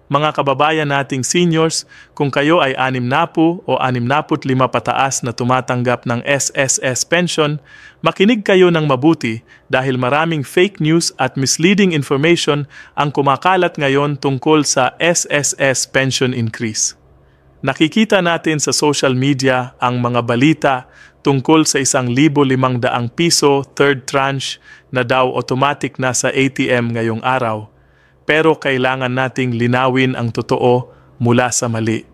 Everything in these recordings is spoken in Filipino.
Mga kababayan nating seniors, kung kayo ay 60 o 65 pataas na tumatanggap ng SSS pension, makinig kayo ng mabuti dahil maraming fake news at misleading information ang kumakalat ngayon tungkol sa SSS pension increase. Nakikita natin sa social media ang mga balita tungkol sa 1,500 piso third tranche na daw automatic na sa ATM ngayong araw. Pero kailangan nating linawin ang totoo mula sa mali.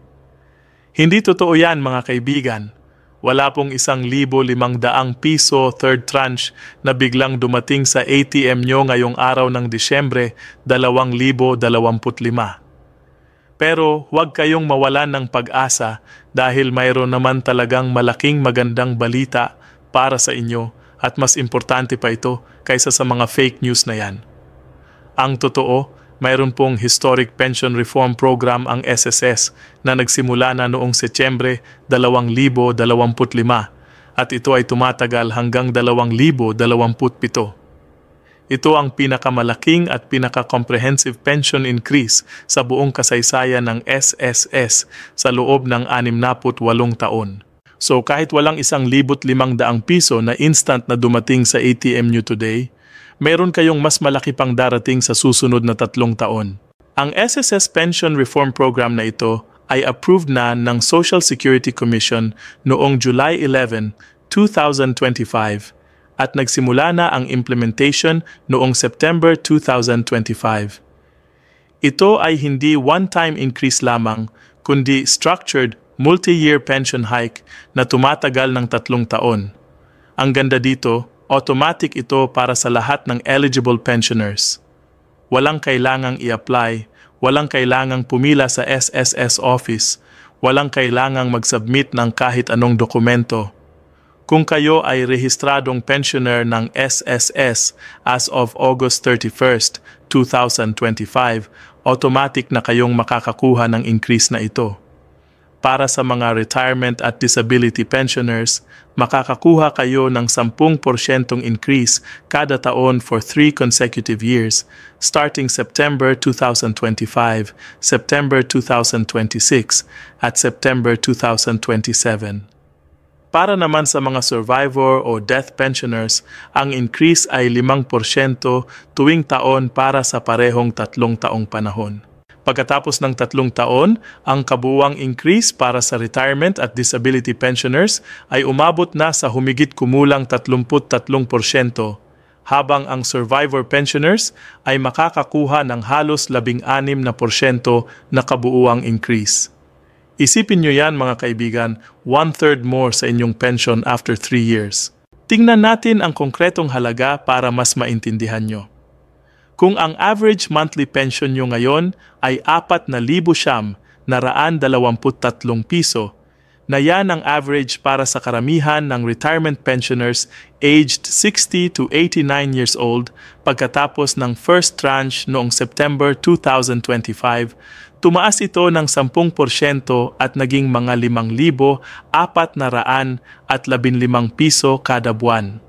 Hindi totoo yan mga kaibigan. Wala pong 1,500 piso third tranche na biglang dumating sa ATM nyo ngayong araw ng Disyembre 2025. Pero huwag kayong mawalan ng pag-asa dahil mayroon naman talagang malaking magandang balita para sa inyo at mas importante pa ito kaysa sa mga fake news na yan. Ang totoo, mayroon pong Historic Pension Reform Program ang SSS na nagsimula na noong Setyembre 2025 at ito ay tumatagal hanggang 2027. Ito ang pinakamalaking at pinaka-comprehensive pension increase sa buong kasaysayan ng SSS sa loob ng 68 taon. So kahit walang 1,500 piso na instant na dumating sa ATM nyo today, meron kayong mas malaki pang darating sa susunod na 3 taon. Ang SSS Pension Reform Program na ito ay approved na ng Social Security Commission noong July 11, 2025 at nagsimula na ang implementation noong September 2025. Ito ay hindi one-time increase lamang, kundi structured multi-year pension hike na tumatagal ng 3 taon. Ang ganda dito, automatic ito para sa lahat ng eligible pensioners. Walang kailangang i-apply, walang kailangang pumila sa SSS office, walang kailangang mag-submit ng kahit anong dokumento. Kung kayo ay rehistradong pensioner ng SSS as of August 31, 2025, automatic na kayong makakakuha ng increase na ito. Para sa mga retirement at disability pensioners, makakakuha kayo ng 10% increase kada taon for 3 consecutive years, starting September 2025, September 2026, at September 2027. Para naman sa mga survivor o death pensioners, ang increase ay 5% tuwing taon para sa parehong 3 taong panahon. Pagkatapos ng 3 taon, ang kabuuang increase para sa retirement at disability pensioners ay umabot na sa humigit kumulang 33%, habang ang survivor pensioners ay makakakuha ng halos 16% na kabuuang increase. Isipin nyo yan mga kaibigan, 1/3 more sa inyong pension after 3 years. Tingnan natin ang konkretong halaga para mas maintindihan nyo. Kung ang average monthly pension nyo ngayon ay 4,923 piso, na yan ang average para sa karamihan ng retirement pensioners aged 60 to 89 years old pagkatapos ng first tranche noong September 2025, tumaas ito ng 10% at naging mga 5,415 piso kada buwan.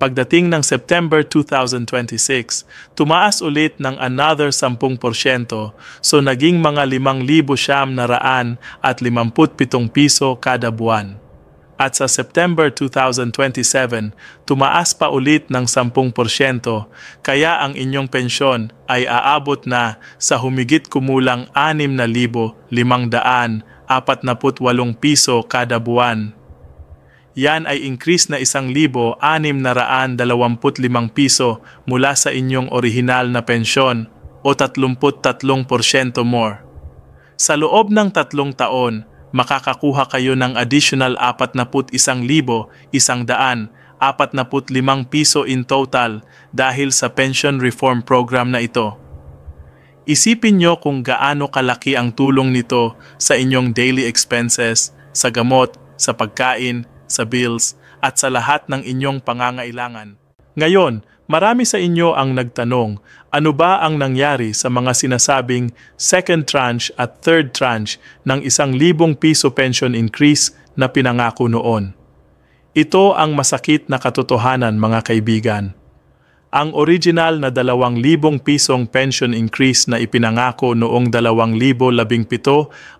Pagdating ng September 2026, tumaas ulit ng another 10%, so naging mga 5,957 piso kada buwan. At sa September 2027, tumaas pa ulit ng 10%, kaya ang inyong pensyon ay aabot na sa humigit kumulang 6,548 piso kada buwan. Yan ay increase na 1,625 piso mula sa inyong orihinal na pensyon o 33% more. Sa loob ng 3 taon, makakakuha kayo ng additional 41,145 piso in total dahil sa pension reform program na ito. Isipin nyo kung gaano kalaki ang tulong nito sa inyong daily expenses, sa gamot, sa pagkain, sa bills, at sa lahat ng inyong pangangailangan. Ngayon, marami sa inyo ang nagtanong, ano ba ang nangyari sa mga sinasabing second tranche at third tranche ng 1,000 piso pension increase na pinangako noon? Ito ang masakit na katotohanan mga kaibigan. Ang original na 2,000 pisong pension increase na ipinangako noong 2017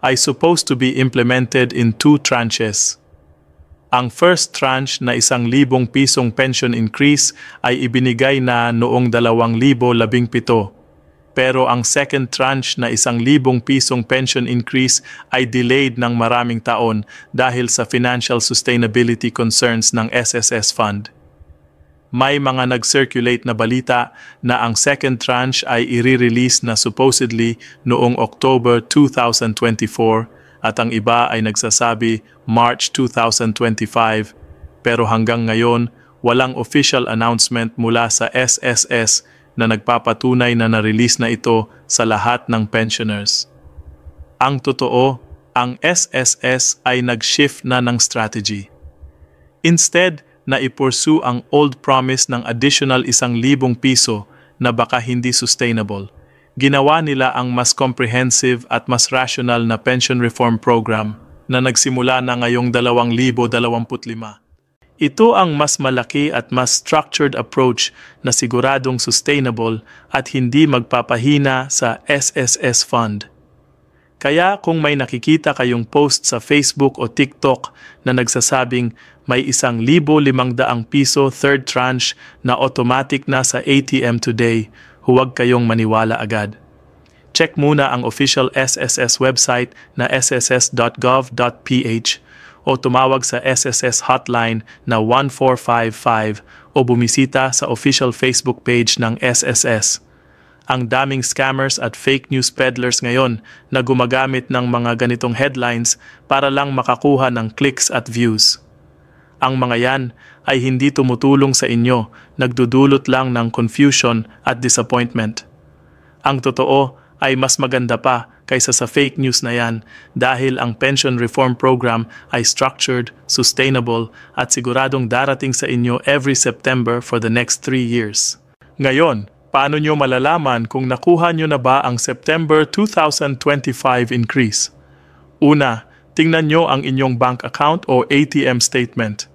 ay supposed to be implemented in 2 tranches. Ang first tranche na 1,000 pisong pension increase ay ibinigay na noong 2017. Pero ang second tranche na 1,000 pisong pension increase ay delayed ng maraming taon dahil sa financial sustainability concerns ng SSS Fund. May mga nag-circulate na balita na ang second tranche ay i-release na supposedly noong October 2024 at ang iba ay nagsasabi March 2025 pero hanggang ngayon walang official announcement mula sa SSS na nagpapatunay na na-release na ito sa lahat ng pensioners. Ang totoo, ang SSS ay nag-shift na ng strategy. Instead, na i-pursue ang old promise ng additional 1,000 piso na baka hindi sustainable. Ginawa nila ang mas comprehensive at mas rational na pension reform program na nagsimula na ngayong 2025. Ito ang mas malaki at mas structured approach na siguradong sustainable at hindi magpapahina sa SSS Fund. Kaya kung may nakikita kayong post sa Facebook o TikTok na nagsasabing may 1,500 piso third tranche na automatic na sa ATM today, huwag kayong maniwala agad. Check muna ang official SSS website na sss.gov.ph o tumawag sa SSS hotline na 1455 o bumisita sa official Facebook page ng SSS. Ang daming scammers at fake news peddlers ngayon na gumagamit ng mga ganitong headlines para lang makakuha ng clicks at views. Ang mga yan ay hindi tumutulong sa inyo, nagdudulot lang ng confusion at disappointment. Ang totoo ay mas maganda pa kaysa sa fake news na yan dahil ang pension reform program ay structured, sustainable at siguradong darating sa inyo every September for the next 3 years. Ngayon, paano nyo malalaman kung nakuha nyo na ba ang September 2025 increase? Una, tingnan nyo ang inyong bank account o ATM statement.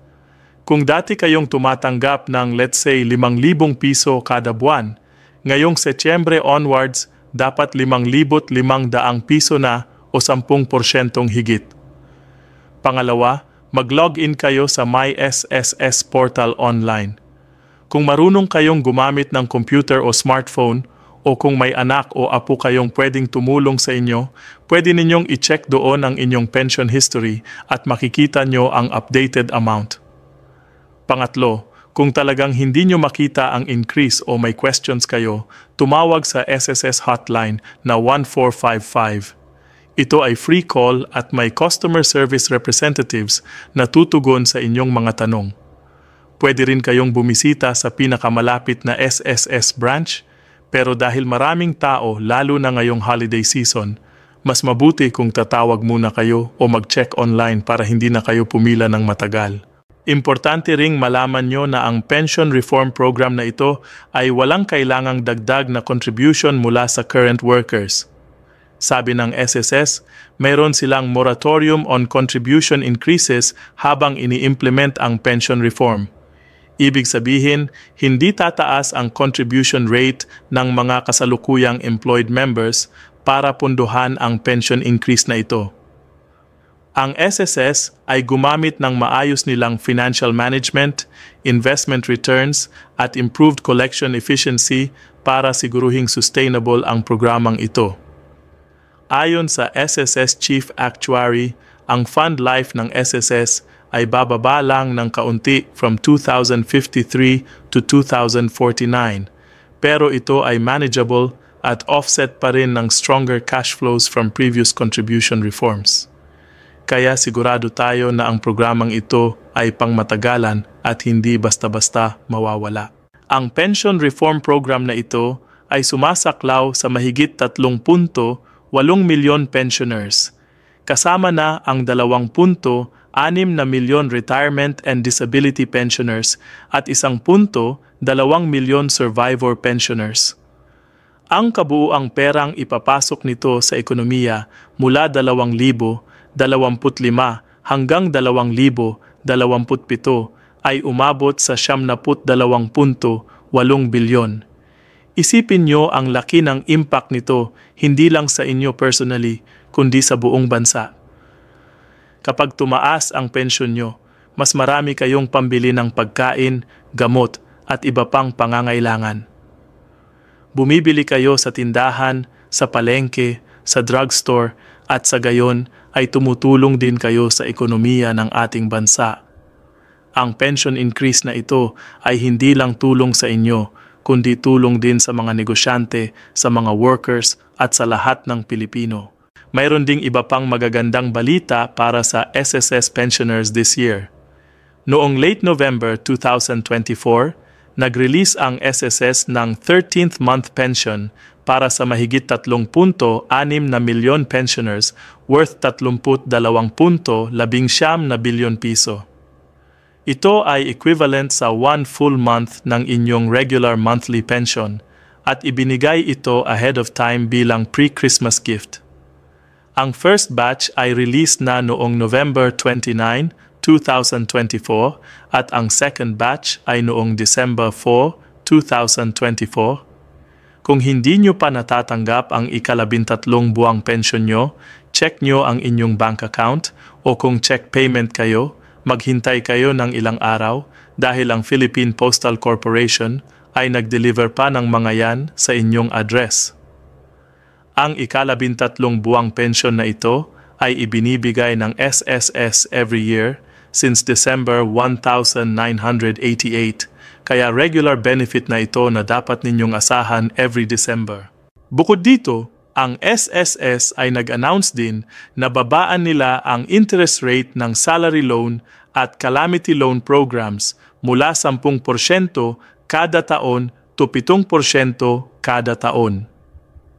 Kung dati kayong tumatanggap ng let's say 5,000 piso kada buwan, ngayong Setyembre onwards, dapat 5,500 piso na o 10% higit. Pangalawa, mag-login kayo sa My SSS portal online. Kung marunong kayong gumamit ng computer o smartphone, o kung may anak o apo kayong pwedeng tumulong sa inyo, pwede ninyong i-check doon ang inyong pension history at makikita nyo ang updated amount. Pangatlo, kung talagang hindi nyo makita ang increase o may questions kayo, tumawag sa SSS hotline na 1455. Ito ay free call at may customer service representatives na tutugon sa inyong mga tanong. Pwede rin kayong bumisita sa pinakamalapit na SSS branch, pero dahil maraming tao lalo na ngayong holiday season, mas mabuti kung tatawag muna kayo o mag-check online para hindi na kayo pumila ng matagal. Importante ring malaman nyo na ang pension reform program na ito ay walang kailangang dagdag na contribution mula sa current workers. Sabi ng SSS, mayroon silang moratorium on contribution increases habang ini-implement ang pension reform. Ibig sabihin, hindi tataas ang contribution rate ng mga kasalukuyang employed members para punduhan ang pension increase na ito. Ang SSS ay gumamit ng maayos nilang financial management, investment returns at improved collection efficiency para siguruhing sustainable ang programang ito. Ayon sa SSS Chief Actuary, ang fund life ng SSS ay bababa lang ng kaunti from 2053 to 2049, pero ito ay manageable at offset pa rin ng stronger cash flows from previous contribution reforms. Kaya sigurado tayo na ang programang ito ay pangmatagalan at hindi basta-basta mawawala. Ang pension reform program na ito ay sumasaklaw sa mahigit 3.8 milyon pensioners. Kasama na ang 2.6 milyon retirement and disability pensioners at 1.2 milyon survivor pensioners. Ang kabuuang perang ipapasok nito sa ekonomiya mula 2,025 hanggang 2027 ay umabot sa 72 bilyon. Isipin nyo ang laki ng impact nito hindi lang sa inyo personally, kundi sa buong bansa. Kapag tumaas ang pensyon nyo, mas marami kayong pambili ng pagkain, gamot at iba pang pangangailangan. Bumibili kayo sa tindahan, sa palengke, sa drugstore at sa gayon ay tumutulong din kayo sa ekonomiya ng ating bansa. Ang pension increase na ito ay hindi lang tulong sa inyo, kundi tulong din sa mga negosyante, sa mga workers at sa lahat ng Pilipino. Mayroon ding iba pang magagandang balita para sa SSS pensioners this year. Noong late November 2024, nag-release ang SSS ng 13th month pension para sa mahigit 3.6 na milyon pensioners worth 32.19 bilyon piso. Ito ay equivalent sa 1 full month ng inyong regular monthly pension at ibinigay ito ahead of time bilang pre-Christmas gift. Ang first batch ay released na noong November 29, 2024 at ang second batch ay noong December 4, 2024. Kung hindi nyo pa natatanggap ang ika-13 buwang pensyon nyo, check nyo ang inyong bank account o kung check payment kayo, maghintay kayo ng ilang araw dahil ang Philippine Postal Corporation ay nag-deliver pa ng mga yan sa inyong address. Ang ika-13 buwang pensyon na ito ay ibinibigay ng SSS every year since December 1988, kaya regular benefit na ito na dapat ninyong asahan every December. Bukod dito, ang SSS ay nag-announce din na babaan nila ang interest rate ng salary loan at calamity loan programs mula 10% kada taon to 7% kada taon.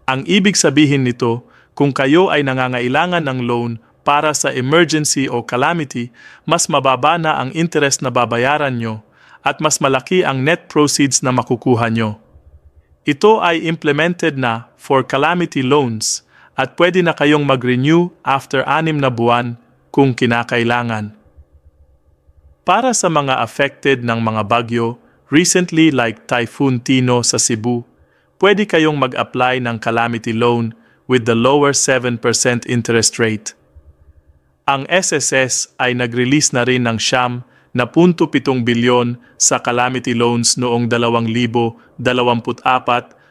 Ang ibig sabihin nito, kung kayo ay nangangailangan ng loan para sa emergency o calamity, mas mababa na ang interest na babayaran nyo at mas malaki ang net proceeds na makukuha nyo. Ito ay implemented na for calamity loans at pwede na kayong mag-renew after 6 na buwan kung kinakailangan. Para sa mga affected ng mga bagyo, recently like Typhoon Tino sa Cebu, pwede kayong mag-apply ng calamity loan with the lower 7% interest rate. Ang SSS ay nag-release na rin ng siyam na 0.7 bilyon sa calamity loans noong 2024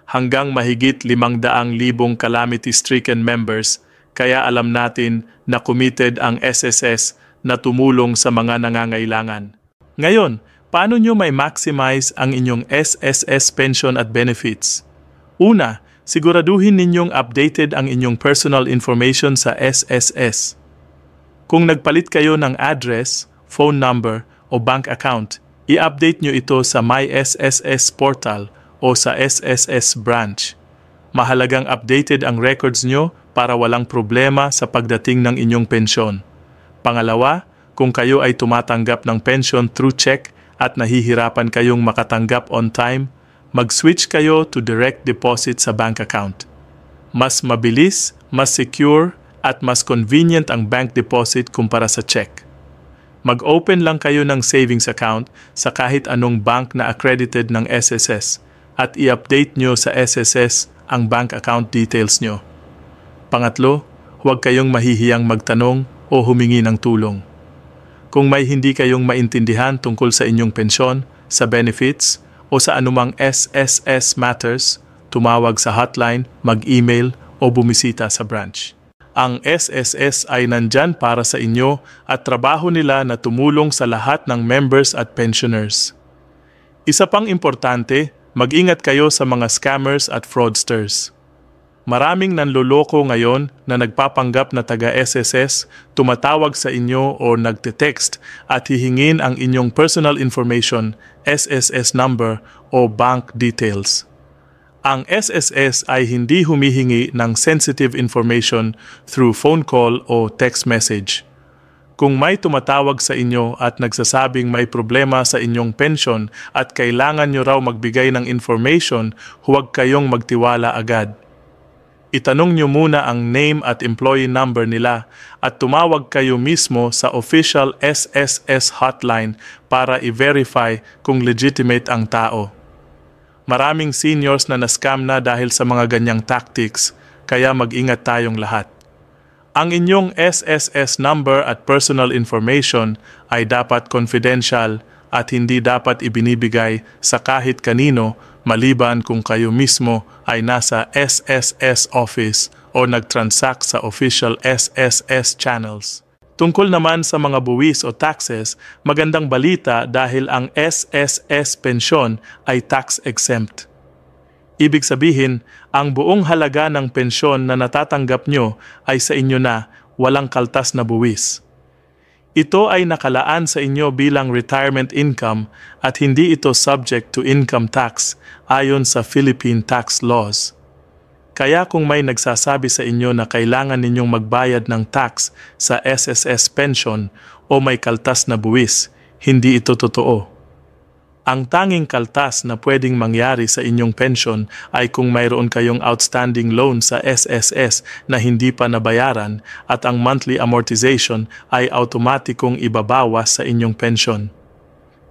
hanggang mahigit 500,000 calamity-stricken members, kaya alam natin na committed ang SSS na tumulong sa mga nangangailangan. Ngayon, paano nyo may maximize ang inyong SSS pension at benefits? Una, siguraduhin ninyong updated ang inyong personal information sa SSS. Kung nagpalit kayo ng address, phone number o bank account, i-update nyo ito sa My SSS portal o sa SSS branch. Mahalagang updated ang records nyo para walang problema sa pagdating ng inyong pensyon. Pangalawa, kung kayo ay tumatanggap ng pension through check at nahihirapan kayong makatanggap on time, mag-switch kayo to direct deposit sa bank account. Mas mabilis, mas secure, at mas convenient ang bank deposit kumpara sa check. Mag-open lang kayo ng savings account sa kahit anong bank na accredited ng SSS at i-update nyo sa SSS ang bank account details nyo. Pangatlo, huwag kayong mahihiyang magtanong o humingi ng tulong. Kung may hindi kayong maintindihan tungkol sa inyong pensyon, sa benefits, o sa anumang SSS matters, tumawag sa hotline, mag-email o bumisita sa branch. Ang SSS ay nandyan para sa inyo at trabaho nila na tumulong sa lahat ng members at pensioners. Isa pang importante, mag-ingat kayo sa mga scammers at fraudsters. Maraming nanloloko ngayon na nagpapanggap na taga-SSS, tumatawag sa inyo o nagte-text at hihingin ang inyong personal information, SSS number o bank details. Ang SSS ay hindi humihingi ng sensitive information through phone call o text message. Kung may tumatawag sa inyo at nagsasabing may problema sa inyong pension at kailangan nyo raw magbigay ng information, huwag kayong magtiwala agad. Itanong nyo muna ang name at employee number nila at tumawag kayo mismo sa official SSS hotline para i-verify kung legitimate ang tao. Maraming seniors na na-scam na dahil sa mga ganyang tactics, kaya mag-ingat tayong lahat. Ang inyong SSS number at personal information ay dapat confidential at hindi dapat ibinibigay sa kahit kanino maliban kung kayo mismo ay nasa SSS office o nag-transact sa official SSS channels. Tungkol naman sa mga buwis o taxes, magandang balita dahil ang SSS pensyon ay tax-exempt. Ibig sabihin, ang buong halaga ng pensyon na natatanggap nyo ay sa inyo na, walang kaltas na buwis. Ito ay nakalaan sa inyo bilang retirement income at hindi ito subject to income tax ayon sa Philippine tax laws. Kaya kung may nagsasabi sa inyo na kailangan ninyong magbayad ng tax sa SSS pension o may kaltas na buwis, hindi ito totoo. Ang tanging kaltas na pwedeng mangyari sa inyong pension ay kung mayroon kayong outstanding loan sa SSS na hindi pa nabayaran at ang monthly amortization ay automatikong ibabawas sa inyong pension.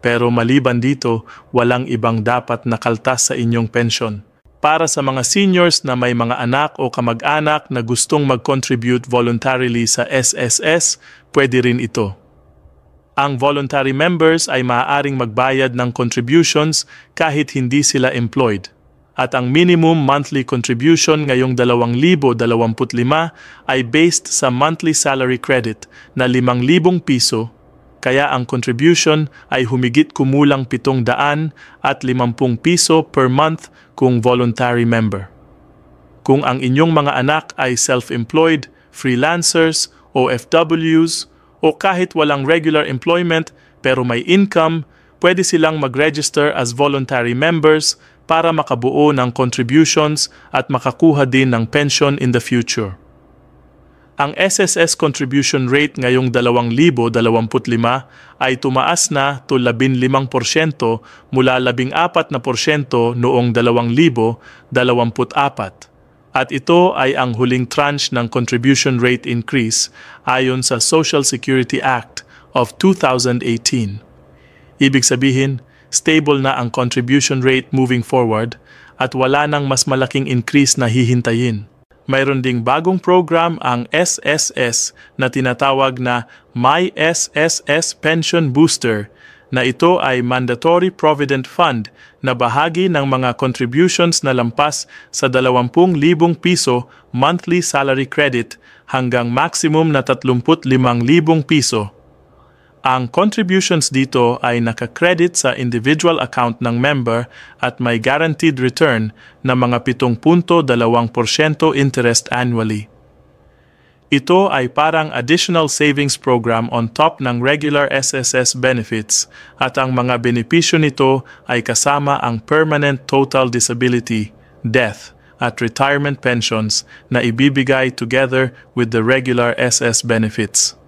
Pero maliban dito, walang ibang dapat na kaltas sa inyong pension. Para sa mga seniors na may mga anak o kamag-anak na gustong mag-contribute voluntarily sa SSS, pwede rin ito. Ang voluntary members ay maaaring magbayad ng contributions kahit hindi sila employed. At ang minimum monthly contribution ngayong 2025 ay based sa monthly salary credit na 5,000 piso, kaya ang contribution ay humigit kumulang 750 piso per month kung voluntary member. Kung ang inyong mga anak ay self-employed, freelancers, OFWs, o kahit walang regular employment pero may income, pwede silang mag-register as voluntary members para makabuo ng contributions at makakuha din ng pension in the future. Ang SSS contribution rate ngayong 2025 ay tumaas na to 15% mula 14% noong 2024 at ito ay ang huling tranche ng contribution rate increase ayon sa Social Security Act of 2018. Ibig sabihin, stable na ang contribution rate moving forward at wala nang mas malaking increase na hihintayin. Mayroon ding bagong program ang SSS na tinatawag na My SSS Pension Booster na ito ay mandatory provident fund na bahagi ng mga contributions na lampas sa 20,000 piso monthly salary credit hanggang maximum na 35,000 piso. Ang contributions dito ay naka-credit sa individual account ng member at may guaranteed return na mga 7.2% interest annually. Ito ay parang additional savings program on top ng regular SSS benefits at ang mga benepisyo nito ay kasama ang permanent total disability, death, at retirement pensions na ibibigay together with the regular SS benefits.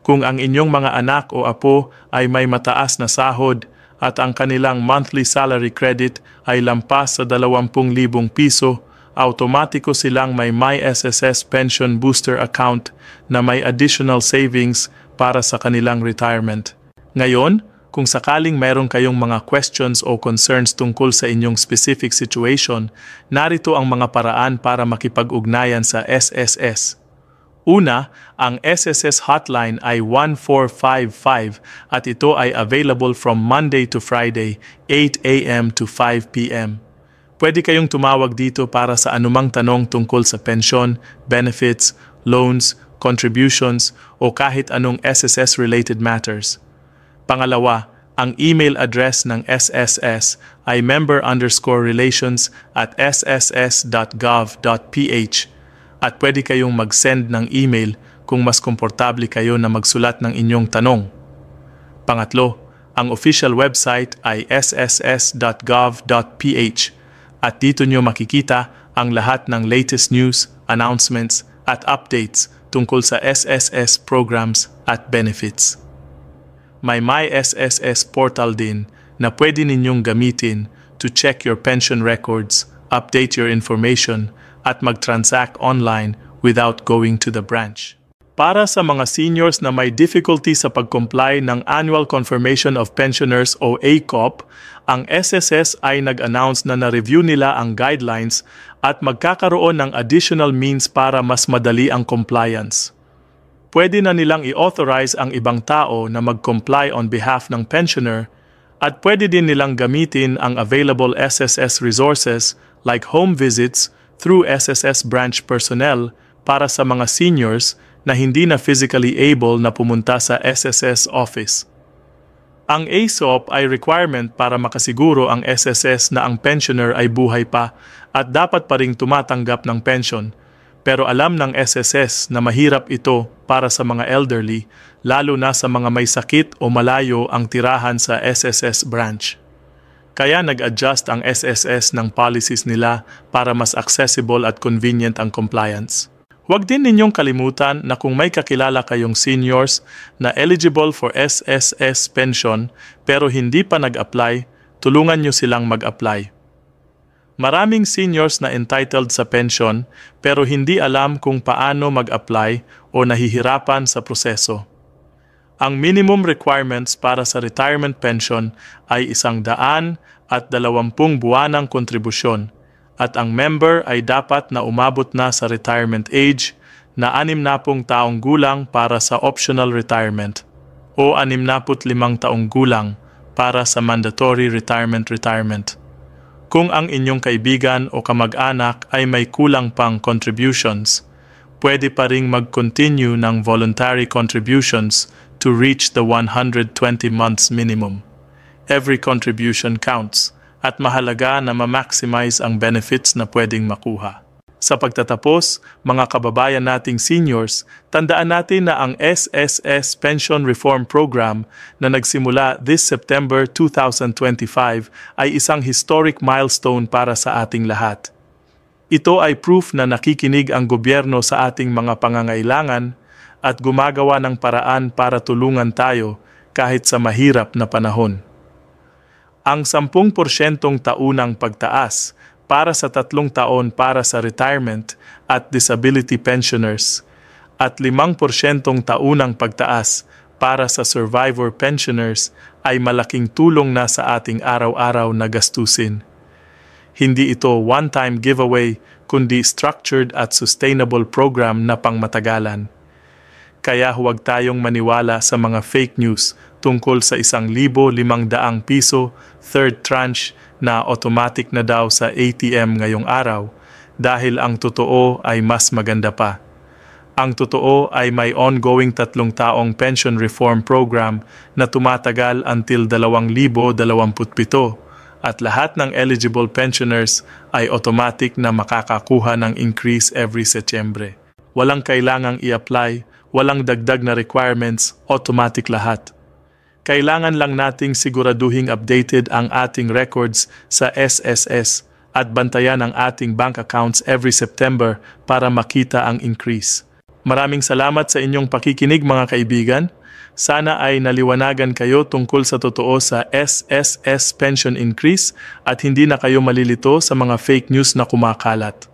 Kung ang inyong mga anak o apo ay may mataas na sahod at ang kanilang monthly salary credit ay lampas sa 20,000 piso, automatiko silang may SSS Pension Booster account na may additional savings para sa kanilang retirement. Ngayon, kung sakaling mayroon kayong mga questions o concerns tungkol sa inyong specific situation, narito ang mga paraan para makipag-ugnayan sa SSS. Una, ang SSS hotline ay 1455 at ito ay available from Monday to Friday, 8 a.m. to 5 p.m. Pwede kayong tumawag dito para sa anumang tanong tungkol sa pensyon, benefits, loans, contributions, o kahit anong SSS-related matters. Pangalawa, ang email address ng SSS ay member_relations@sss.gov.ph at pwede kayong mag-send ng email kung mas komportable kayo na magsulat ng inyong tanong. Pangatlo, ang official website ay sss.gov.ph at dito nyo makikita ang lahat ng latest news, announcements at updates tungkol sa SSS programs at benefits. May SSS portal din na pwede ninyong gamitin to check your pension records, update your information, at mag-transact online without going to the branch. Para sa mga seniors na may difficulty sa pag-comply ng Annual Confirmation of Pensioners o ACOP, ang SSS ay nag-announce na na-review nila ang guidelines at magkakaroon ng additional means para mas madali ang compliance. Pwede na nilang i-authorize ang ibang tao na mag-comply on behalf ng pensioner at pwede din nilang gamitin ang available SSS resources like home visits through SSS branch personnel para sa mga seniors na hindi na physically able na pumunta sa SSS office. Ang ASOP ay requirement para makasiguro ang SSS na ang pensioner ay buhay pa at dapat pa ring tumatanggap ng pension. Pero alam ng SSS na mahirap ito para sa mga elderly, lalo na sa mga may sakit o malayo ang tirahan sa SSS branch. Kaya nag-adjust ang SSS ng policies nila para mas accessible at convenient ang compliance. Huwag din ninyong kalimutan na kung may kakilala kayong seniors na eligible for SSS pension pero hindi pa nag-apply, tulungan nyo silang mag-apply. Maraming seniors na entitled sa pension pero hindi alam kung paano mag-apply o nahihirapan sa proseso. Ang minimum requirements para sa retirement pension ay 120 buwanang kontribusyon at ang member ay dapat na umabot na sa retirement age na 60 taong gulang para sa optional retirement o 65 taong gulang para sa mandatory retirement. Kung ang inyong kaibigan o kamag-anak ay may kulang pang contributions, pwede pa ring mag-continue ng voluntary contributions to reach the 120 months minimum. Every contribution counts at mahalaga na ma-maximize ang benefits na pwedeng makuha. Sa pagtatapos, mga kababayan nating seniors, tandaan natin na ang SSS Pension Reform Program na nagsimula this September 2025 ay isang historic milestone para sa ating lahat. Ito ay proof na nakikinig ang gobyerno sa ating mga pangangailangan at gumagawa ng paraan para tulungan tayo kahit sa mahirap na panahon. Ang 10% taunang pagtaas para sa 3 taon para sa retirement at disability pensioners at 5% taunang pagtaas para sa survivor pensioners ay malaking tulong na sa ating araw-araw na gastusin. Hindi ito one-time giveaway kundi structured at sustainable program na pangmatagalan. Kaya huwag tayong maniwala sa mga fake news tungkol sa 1,500 piso third tranche na automatic na daw sa ATM ngayong araw dahil ang totoo ay mas maganda pa. Ang totoo ay may ongoing 3 taong pension reform program na tumatagal until 2027 at lahat ng eligible pensioners ay automatic na makakakuha ng increase every Setyembre. Walang kailangang i-apply, walang dagdag na requirements, automatic lahat. Kailangan lang nating siguraduhing updated ang ating records sa SSS at bantayan ang ating bank accounts every September para makita ang increase. Maraming salamat sa inyong pakikinig mga kaibigan. Sana ay naliwanagan kayo tungkol sa totoo sa SSS pension increase at hindi na kayo malilito sa mga fake news na kumakalat.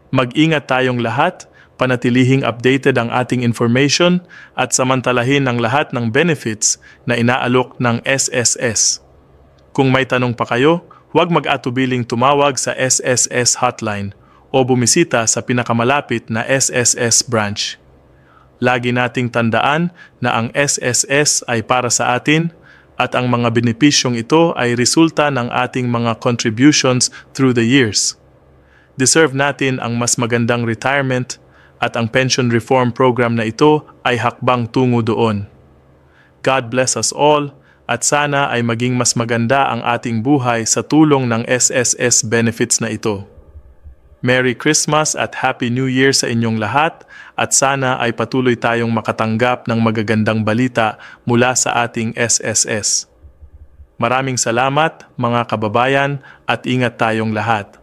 Mag-ingat tayong lahat. Panatilihing updated ang ating information at samantalahin ang lahat ng benefits na inaalok ng SSS. Kung may tanong pa kayo, huwag mag-atubiling tumawag sa SSS hotline o bumisita sa pinakamalapit na SSS branch. Lagi nating tandaan na ang SSS ay para sa atin at ang mga benepisyong ito ay resulta ng ating mga contributions through the years. Deserve natin ang mas magandang retirement at ang pension reform program na ito ay hakbang tungo doon. God bless us all at sana ay maging mas maganda ang ating buhay sa tulong ng SSS benefits na ito. Merry Christmas at Happy New Year sa inyong lahat at sana ay patuloy tayong makatanggap ng magagandang balita mula sa ating SSS. Maraming salamat mga kababayan at ingat tayong lahat.